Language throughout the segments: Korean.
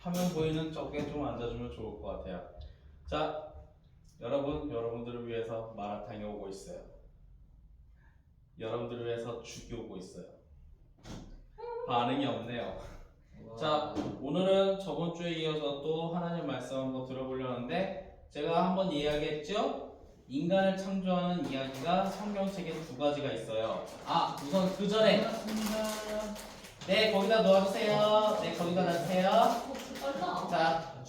화면 보이는 쪽에 좀 앉아주면 좋을 것 같아요. 자, 여러분들을 위해서 마라탕이 오고 있어요. 여러분들을 위해서 죽이 오고 있어요. 반응이 없네요. 자, 오늘은 저번 주에 이어서 또 하나님 말씀 한번 들어보려는데, 제가 한번 이야기했죠? 인간을 창조하는 이야기가 성경책에 두 가지가 있어요. 우선 그 전에 네, 거기다 놓아주세요. 네, 거기다 놔주세요. 자,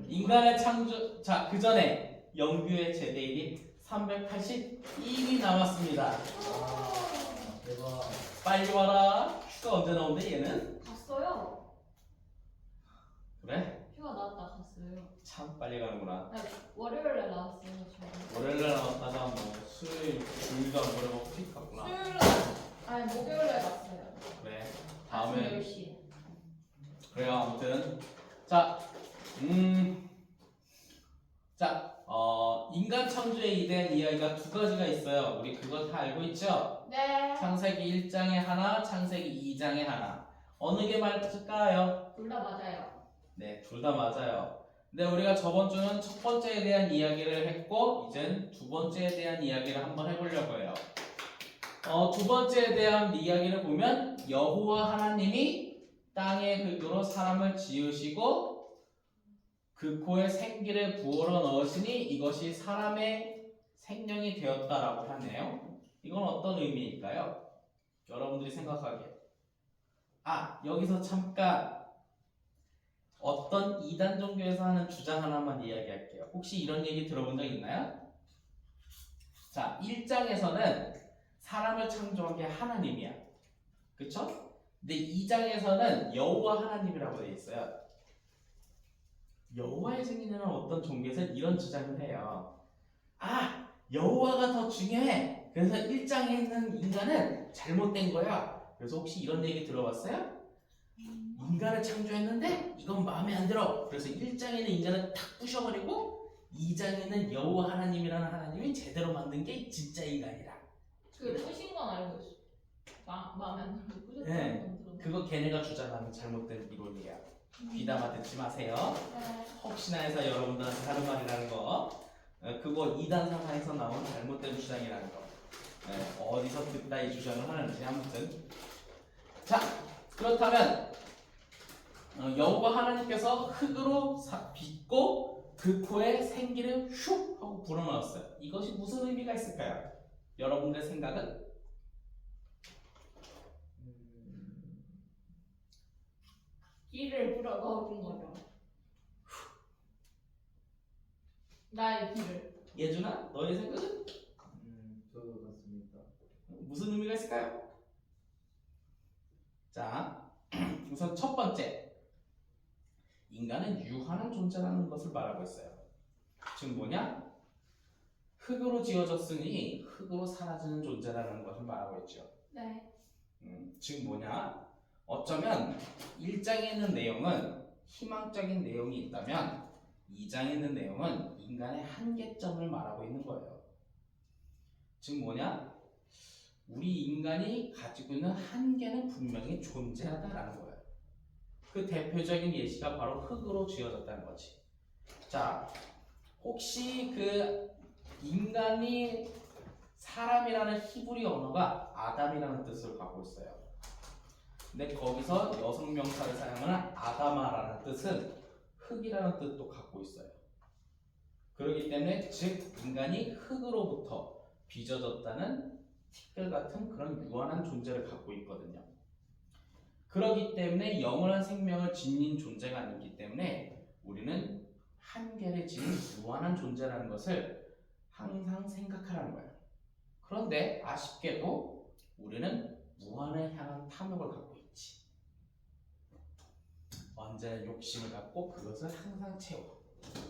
인간의 창조, 자, 그 전에 영규의 제대일이 381이 남았습니다. 대박. 빨리 와라. 휴가 언제 나온대, 얘는? 갔어요. 그래? 휴가 나왔다 갔어요. 참 빨리 가는구나. 네, 월요일에 나왔어요. 저. 월요일에 나왔다가 뭐 수요일, 주일도 안 보내고 휙 갔구나. 수요일에 아니 목요일에 갔어요. 그래. 아침 다음에 10시. 그래요. 아무튼 자, 인간 창조에 대한 이야기가 두 가지가 있어요. 우리 그거 다 알고 있죠? 네. 창세기 1장에 하나, 창세기 2장에 하나. 어느 게 맞을까요? 둘 다 맞아요. 네, 둘 다 맞아요. 근데 우리가 저번 주는 첫 번째에 대한 이야기를 했고, 이젠 두 번째에 대한 이야기를 한번 해보려고 해요. 두 번째에 대한 이야기를 보면 여호와 하나님이 땅의 흙으로 사람을 지으시고 그 코에 생기를 부어러 넣으시니 이것이 사람의 생명이 되었다라고 하네요. 이건 어떤 의미일까요? 여러분들이 생각하기에. 여기서 잠깐 어떤 이단 종교에서 하는 주장 하나만 이야기할게요. 혹시 이런 얘기 들어본 적 있나요? 자, 1장에서는 사람을 창조한 게 하나님이야. 그쵸? 근데 2장에서는 여호와 하나님이라고 되어 있어요. 여호와의 생기는 어떤 종교에서는 이런 주장을 해요. 여호와가 더 중요해. 그래서 1장에 있는 인간은 잘못된 거야. 그래서 혹시 이런 얘기 들어봤어요? 인간을 창조했는데 이건 마음에 안 들어. 그래서 1장에는 인간을 탁 부셔버리고 2장에는 여호와 하나님이라는 하나님이 제대로 만든 게 진짜 인간이라. 그 부신 건 알고 있어. 마음에 안 들어. 부셨다는 네. 건 들었는데. 그거 걔네가 주장하는 잘못된 이론이야. 귀담아 듣지 마세요. 네. 혹시나 해서 여러분들한테 다른 말이라는 거, 그거 2단 사상에서 나온 잘못된 주장이라는 거. 어디서 듣다 이 주장을 하는지. 아무튼 자, 그렇다면 여호와 하나님께서 흙으로 빚고 그 코에 생기를 슉 하고 불어넣었어요. 이것이 무슨 의미가 있을까요? 여러분들의 생각은? 기를 불어 넣은 거죠. 나의 기를. 예준아, 너의 생각은? 저도 같습니다. 무슨 의미가 있을까요? 자, 우선 첫 번째, 인간은 유한한 존재라는 것을 말하고 있어요. 즉 뭐냐? 흙으로 지어졌으니 흙으로 사라지는 존재라는 것을 말하고 있죠. 네. 즉 뭐냐? 어쩌면 1장에 있는 내용은 희망적인 내용이 있다면 2장에 있는 내용은 인간의 한계점을 말하고 있는 거예요. 즉 뭐냐? 우리 인간이 가지고 있는 한계는 분명히 존재하다라는 거예요. 그 대표적인 예시가 바로 흙으로 지어졌다는 거지. 자, 혹시 그 인간이 사람이라는 히브리 언어가 아담이라는 뜻을 갖고 있어요. 근데 거기서 여성 명사를 사용하는 아다마라는 뜻은 흙이라는 뜻도 갖고 있어요. 그렇기 때문에 즉 인간이 흙으로부터 빚어졌다는 티끌 같은 그런 유한한 존재를 갖고 있거든요. 그렇기 때문에 영원한 생명을 지닌 존재가 아니기 때문에 우리는 한계를 지닌 유한한 존재라는 것을 항상 생각하라는 거예요. 그런데 아쉽게도 우리는 무한을 향한 탐욕을 갖고 있지. 언제나 욕심을 갖고 그것을 항상 채워.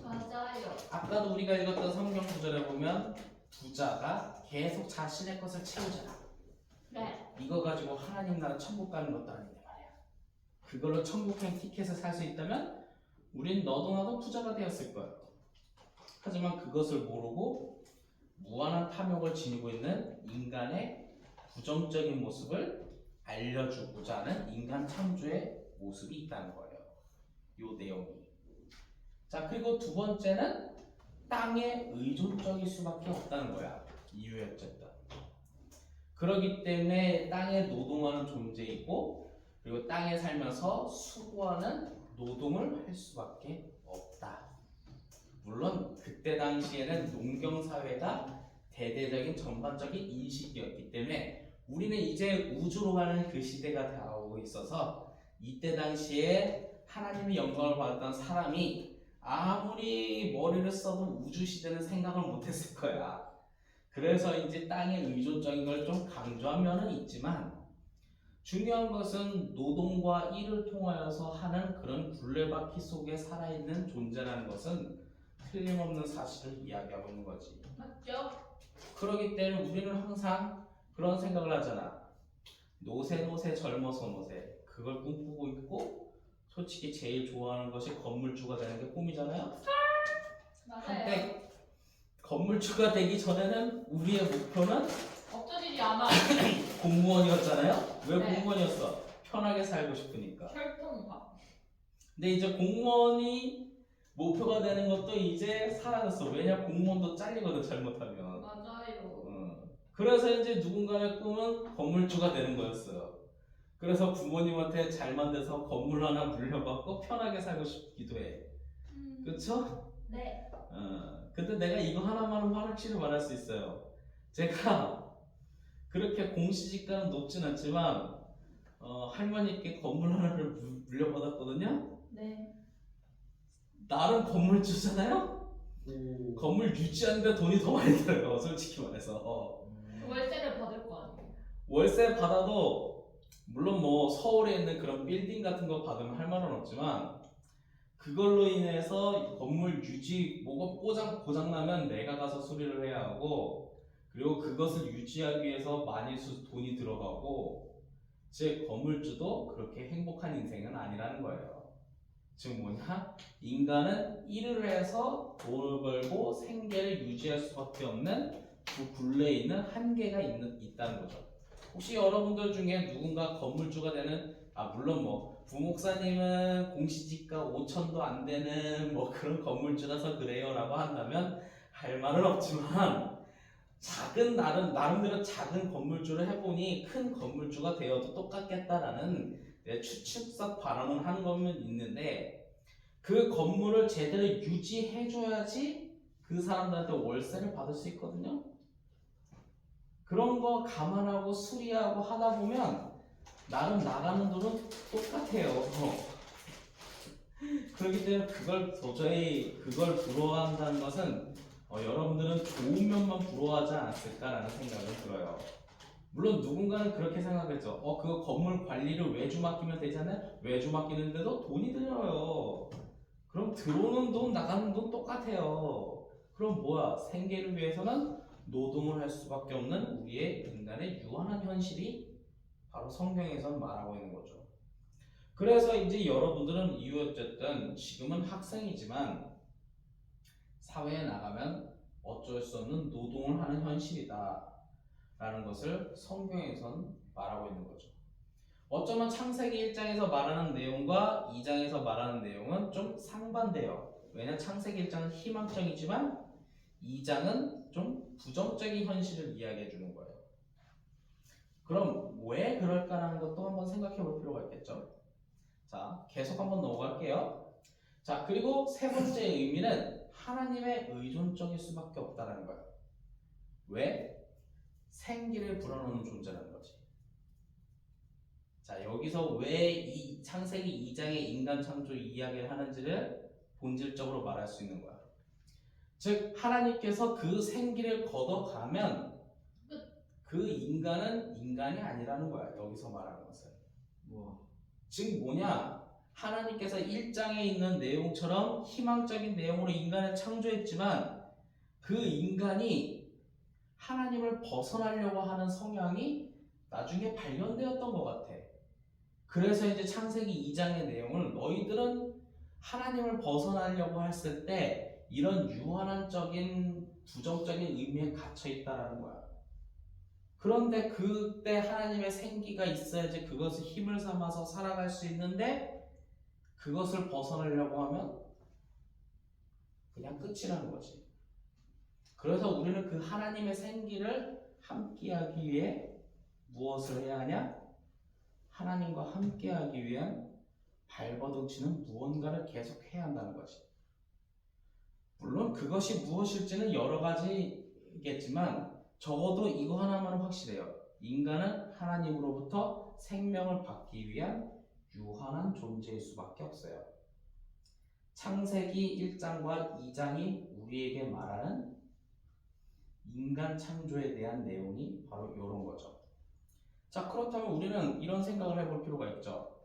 맞아요. 아까도 우리가 읽었던 성경 구절에 보면 부자가 계속 자신의 것을 채우잖아. 네. 이거 가지고 하나님 나라 천국 가는 것도 아닌데 말이야. 그걸로 천국행 티켓을 살 수 있다면 우린 너도 나도 부자가 되었을 거야. 하지만 그것을 모르고 무한한 탐욕을 지니고 있는 인간의 부정적인 모습을 알려주고자 하는 인간 창조의 모습이 있다는 거예요. 요 내용이. 자, 그리고 두 번째는 땅에 의존적일 수밖에 없다는 거야. 이유에 어쨌든. 그렇기 때문에 땅에 노동하는 존재이고, 그리고 땅에 살면서 수고하는 노동을 할 수밖에 없다. 물론 그때 당시에는 농경 사회가 대대적인 전반적인 인식이었기 때문에 우리는 이제 우주로 가는 그 시대가 다가오고 있어서 이때 당시에 하나님의 영광을 받았던 사람이 아무리 머리를 써도 우주 시대는 생각을 못했을 거야. 그래서 이제 땅에 의존적인 걸 좀 강조한 면은 있지만 중요한 것은 노동과 일을 통하여서 하는 그런 굴레바퀴 속에 살아있는 존재라는 것은 틀림없는 사실을 이야기하고 있는 거지. 맞죠? 그렇기 때문에 우리는 항상 그런 생각을 하잖아. 노세 젊어서 노세. 그걸 꿈꾸고 있고 솔직히 제일 좋아하는 것이 건물주가 되는 게 꿈이잖아요. 맞아요. 한때 건물주가 되기 전에는 우리의 목표는 없어지지 않아. 공무원이었잖아요. 왜 네. 공무원이었어? 편하게 살고 싶으니까. 혈통과. 근데 이제 공무원이 목표가 되는 것도 이제 사라졌어. 왜냐 공무원도 잘리거든 잘못하면. 맞아요. 그래서 이제 누군가의 꿈은 건물주가 되는 거였어요. 그래서 부모님한테 잘만 돼서 건물 하나 물려받고 편하게 살고 싶기도 해. 그쵸? 네. 근데 내가 이거 하나만은 확실히 말할 수 있어요. 제가 그렇게 공시지가는 높진 않지만 할머니께 건물 하나를 물려받았거든요. 네. 나름 건물주잖아요. 오. 건물 유지하는데 돈이 더 많이 들어요. 솔직히 말해서. 월세를 받을 거 아니에요. 월세 받아도 물론 뭐 서울에 있는 그런 빌딩 같은 거 받으면 할 말은 없지만 그걸로 인해서 건물 유지 뭐가 고장 나면 내가 가서 수리를 해야 하고 그리고 그것을 유지하기 위해서 많이 돈이 들어가고 즉 건물주도 그렇게 행복한 인생은 아니라는 거예요. 즉 뭐냐? 인간은 일을 해서 돈을 벌고 생계를 유지할 수밖에 없는 그 굴레에 있는 한계가 있다는 거죠. 혹시 여러분들 중에 누군가 건물주가 되는 물론 뭐 부목사님은 공시지가 5천도 안 되는 뭐 그런 건물주라서 그래요라고 한다면 할 말은 없지만 나름대로 작은 건물주를 해보니 큰 건물주가 되어도 똑같겠다라는 내 추측적 발언을 하는 거면 있는데 그 건물을 제대로 유지해줘야지 그 사람들한테 월세를 받을 수 있거든요. 그런 거 감안하고 수리하고 하다 보면 나름 나가는 돈은 똑같아요. 그렇기 때문에 그걸 부러워한다는 것은 여러분들은 좋은 면만 부러워하지 않았을까라는 생각이 들어요. 물론 누군가는 그렇게 생각했죠. 그거 건물 관리를 외주 맡기면 되잖아요. 외주 맡기는데도 돈이 들어요. 그럼 들어오는 돈 나가는 돈 똑같아요. 그럼 뭐야? 생계를 위해서는 노동을 할 수밖에 없는 우리의 인간의 유한한 현실이 바로 성경에서 말하고 있는 거죠. 그래서 이제 여러분들은 어쨌든 지금은 학생이지만 사회에 나가면 어쩔 수 없는 노동을 하는 현실이다 라는 것을 성경에선 말하고 있는 거죠. 어쩌면 창세기 1장에서 말하는 내용과 2장에서 말하는 내용은 좀 상반돼요. 왜냐 창세기 1장은 희망적이지만 2장은 좀 부정적인 현실을 이야기해 주는 거예요. 그럼 왜 그럴까라는 것도 한번 생각해 볼 필요가 있겠죠. 자, 계속 한번 넘어갈게요. 자, 그리고 세 번째 의미는 하나님의 의존적일 수밖에 없다는 거예요. 왜? 생기를 불어넣는 존재라는 거지. 자, 여기서 왜 이 창세기 2장의 인간 창조 이야기를 하는지를 본질적으로 말할 수 있는 거야. 즉 하나님께서 그 생기를 걷어가면 그 인간은 인간이 아니라는 거야. 여기서 말하는 것은. 즉 뭐냐? 하나님께서 1장에 있는 내용처럼 희망적인 내용으로 인간을 창조했지만 그 인간이 하나님을 벗어나려고 하는 성향이 나중에 발견되었던 것 같아. 그래서 이제 창세기 2장의 내용을 너희들은 하나님을 벗어나려고 했을 때 이런 유한한적인 부정적인 의미에 갇혀 있다라는 거야. 그런데 그때 하나님의 생기가 있어야지 그것을 힘을 삼아서 살아갈 수 있는데 그것을 벗어나려고 하면 그냥 끝이라는 거지. 그래서 우리는 그 하나님의 생기를 함께하기 위해 무엇을 해야 하냐? 하나님과 함께하기 위한 발버둥치는 무언가를 계속 해야 한다는 거지. 물론 그것이 무엇일지는 여러 가지겠지만 적어도 이거 하나만은 확실해요. 인간은 하나님으로부터 생명을 받기 위한 유한한 존재일 수밖에 없어요. 창세기 1장과 2장이 우리에게 말하는 인간 창조에 대한 내용이 바로 이런 거죠. 자, 그렇다면 우리는 이런 생각을 해볼 필요가 있죠.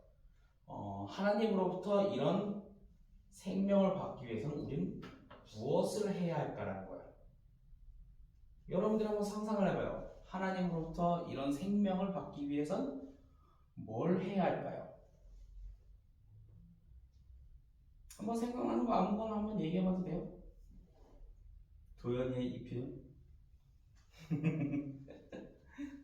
하나님으로부터 이런 생명을 받기 위해서는 우리는 무엇을 해야 할까라는 거예요. 여러분들이 한번 상상을 해봐요. 하나님으로부터 이런 생명을 받기 위해서는 뭘 해야 할까요? 한번 생각나는 거 아무거나 한번 얘기해봐도 돼요. 도연이의 이필.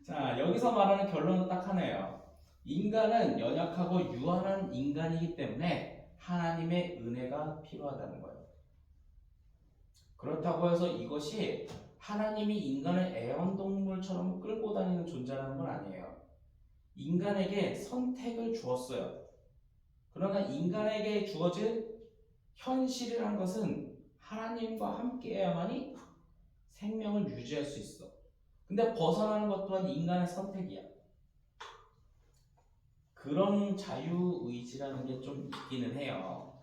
자, 여기서 말하는 결론은 딱 하나예요. 인간은 연약하고 유한한 인간이기 때문에 하나님의 은혜가 필요하다는 거예요. 그렇다고 해서 이것이 하나님이 인간을 애완동물처럼 끌고 다니는 존재라는 건 아니에요. 인간에게 선택을 주었어요. 그러나 인간에게 주어진 현실이란 것은 하나님과 함께해야만이 생명을 유지할 수 있어. 근데 벗어나는 것 또한 인간의 선택이야. 그런 자유의지라는 게 좀 있기는 해요.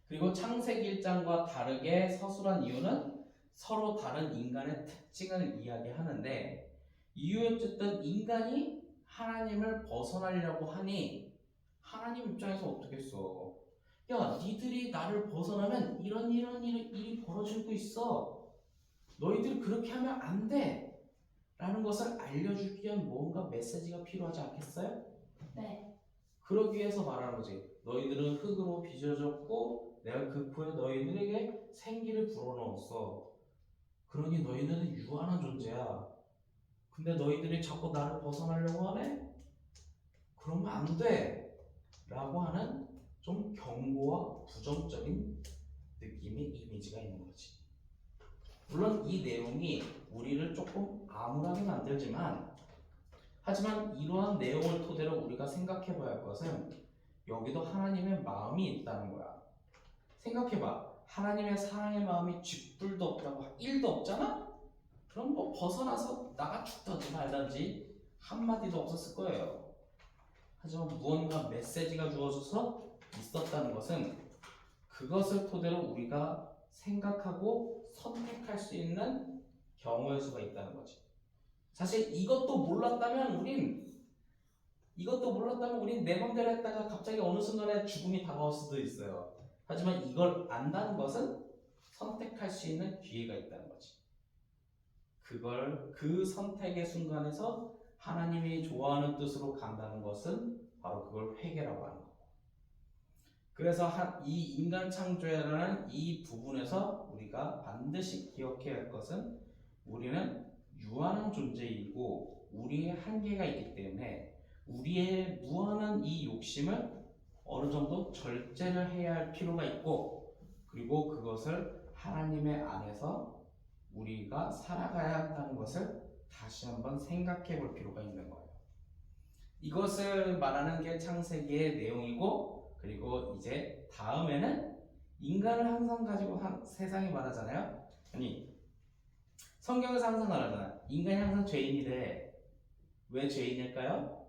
그리고 창세기 1장과 다르게 서술한 이유는 서로 다른 인간의 특징을 이야기하는데, 이유에 어쨌든 인간이 하나님을 벗어나려고 하니 하나님 입장에서 어떻겠어? 야, 니들이 나를 벗어나면 이런 일이 벌어지고 있어. 너희들이 그렇게 하면 안 돼. 라는 것을 알려주기 위한 뭔가 메시지가 필요하지 않겠어요? 네. 그러기 위해서 말하는 거지. 너희들은 흙으로 빚어졌고 내가 그 후에 너희들에게 생기를 불어넣었어. 그러니 너희들은 유한한 존재야. 근데 너희들이 자꾸 나를 벗어나려고 하네? 그러면 안 돼. 라고 하는 좀 경고와 부정적인 느낌의 이미지가 있는 거지. 물론 이 내용이 우리를 조금 암울하게 만들지만, 하지만 이러한 내용을 토대로 우리가 생각해 봐야 할 것은 여기도 하나님의 마음이 있다는 거야. 생각해봐. 하나님의 사랑의 마음이 쥐뿔도 없다고 1도 없잖아? 그럼 뭐 벗어나서 나가 죽든지 말든지 한마디도 없었을 거예요. 하지만 무언가 메시지가 주어져서 있었다는 것은 그것을 토대로 우리가 생각하고 선택할 수 있는 경우의 수가 있다는 거지. 사실 이것도 몰랐다면 우린 내 맘대로 했다가 갑자기 어느 순간에 죽음이 다가올 수도 있어요. 하지만 이걸 안다는 것은 선택할 수 있는 기회가 있다는 거지. 그 선택의 순간에서 하나님이 좋아하는 뜻으로 간다는 것은 바로 그걸 회개라고 하는 거고. 그래서 이 인간 창조라는 이 부분에서 우리가 반드시 기억해야 할 것은 우리는 유한한 존재이고 우리의 한계가 있기 때문에 우리의 무한한 이 욕심을 어느 정도 절제를 해야 할 필요가 있고, 그리고 그것을 하나님의 안에서 우리가 살아가야 한다는 것을 다시 한번 생각해 볼 필요가 있는 거예요. 이것을 말하는 게 창세기의 내용이고, 그리고 이제 다음에는 인간을 항상 가지고 세상이 말하잖아요. 아니, 성경에서 항상 말하잖아요. 인간이 항상 죄인이래. 왜 죄인일까요?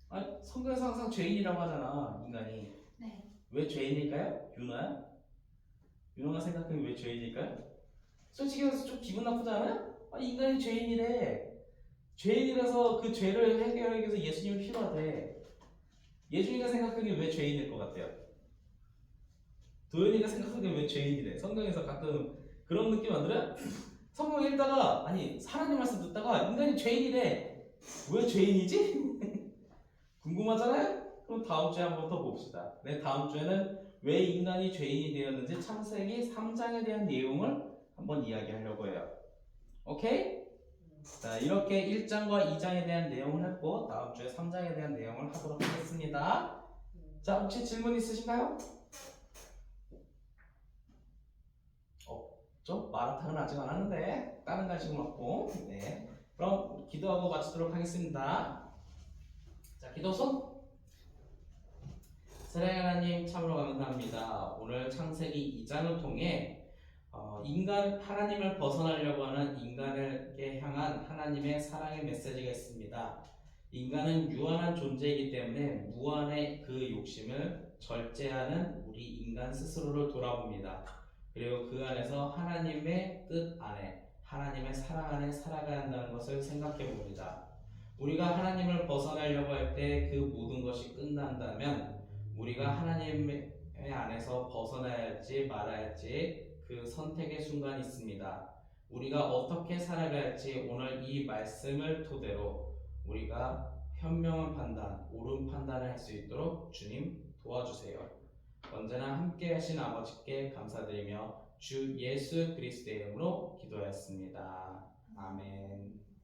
아니, 성경에서 항상 죄인이라고 하잖아, 인간이. 네. 왜 죄인일까요? 윤호야? 윤호가 생각하면 왜 죄인일까요? 솔직히 말해서 좀 기분 나쁘지 않아요? 아니, 인간이 죄인이래. 죄인이라서 그 죄를 해결하기 위해서 예수님이 필요하대. 예준이가 생각하기에 왜 죄인일 것 같아요? 도현이가 생각하기에 왜 죄인이래? 성경에서 가끔 그런 느낌 안 들어요? 성경 읽다가, 아니, 하나님 말씀 듣다가 인간이 죄인이래. 왜 죄인이지? 궁금하잖아요? 그럼 다음 주에 한번 더 봅시다. 네, 다음 주에는 왜 인간이 죄인이 되었는지 창세기 3장에 대한 내용을 한번 이야기하려고 해요. 오케이? 자, 이렇게 1장과 2장에 대한 내용을 했고 다음 주에 3장에 대한 내용을 하도록 하겠습니다. 자, 혹시 질문 있으신가요? 없죠? 마라탕은 아직 안 하는데 다른 간식은 없고. 네. 그럼 기도하고 마치도록 하겠습니다. 자, 기도서. 사랑하는 하나님 참으로 감사합니다. 오늘 창세기 2장을 통해 하나님을 벗어나려고 하는 인간에게 향한 하나님의 사랑의 메시지가 있습니다. 인간은 유한한 존재이기 때문에 무한의 그 욕심을 절제하는 우리 인간 스스로를 돌아봅니다. 그리고 그 안에서 하나님의 뜻 안에, 하나님의 사랑 안에 살아가야 한다는 것을 생각해 봅니다. 우리가 하나님을 벗어나려고 할 때 그 모든 것이 끝난다면 우리가 하나님의 안에서 벗어나야 할지 말아야 할지 그 선택의 순간이 있습니다. 우리가 어떻게 살아가야 할지 오늘 이 말씀을 토대로 우리가 현명한 판단, 옳은 판단을 할 수 있도록 주님 도와주세요. 언제나 함께 하신 아버지께 감사드리며 주 예수 그리스도의 이름으로 기도하였습니다. 아멘.